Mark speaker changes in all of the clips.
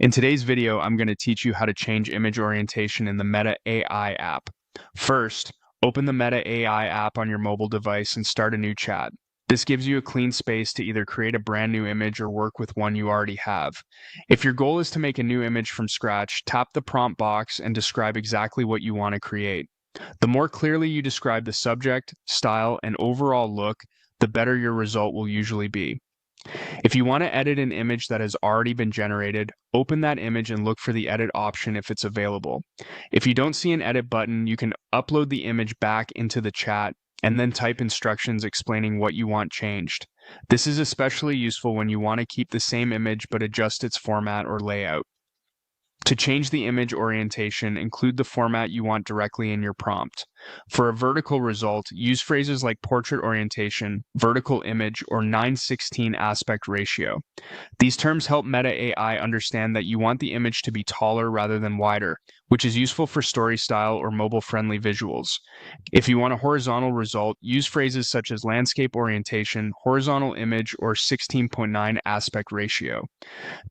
Speaker 1: In today's video, I'm going to teach you how to change image orientation in the Meta AI app. First, open the Meta AI app on your mobile device and start a new chat. This gives you a clean space to either create a brand new image or work with one you already have. If your goal is to make a new image from scratch, tap the prompt box and describe exactly what you want to create. The more clearly you describe the subject, style, and overall look, the better your result will usually be. If you want to edit an image that has already been generated, open that image and look for the edit option if it's available. If you don't see an edit button, you can upload the image back into the chat and then type instructions explaining what you want changed. This is especially useful when you want to keep the same image but adjust its format or layout. To change the image orientation, include the format you want directly in your prompt. For a vertical result, use phrases like portrait orientation, vertical image, or 9:16 aspect ratio. These terms help Meta AI understand that you want the image to be taller rather than wider, which is useful for story style or mobile-friendly visuals. If you want a horizontal result, use phrases such as landscape orientation, horizontal image, or 16.9 aspect ratio.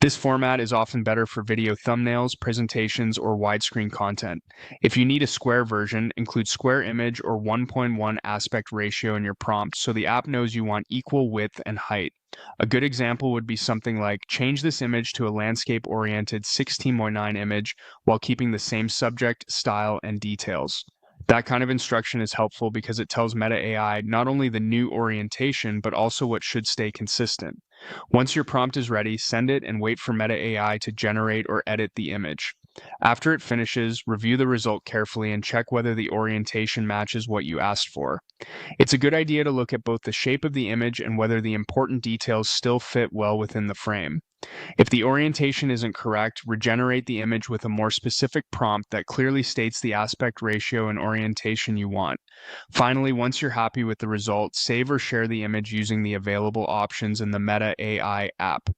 Speaker 1: This format is often better for video thumbnails, presentations, or widescreen content. If you need a square version, include square image or 1.1 aspect ratio in your prompt so the app knows you want equal width and height. A good example would be something like, change this image to a landscape-oriented 16:9 image while keeping the same subject, style, and details. That kind of instruction is helpful because it tells Meta AI not only the new orientation, but also what should stay consistent. Once your prompt is ready, send it and wait for Meta AI to generate or edit the image. After it finishes, review the result carefully and check whether the orientation matches what you asked for. It's a good idea to look at both the shape of the image and whether the important details still fit well within the frame. If the orientation isn't correct, regenerate the image with a more specific prompt that clearly states the aspect ratio and orientation you want. Finally, once you're happy with the result, save or share the image using the available options in the Meta AI app.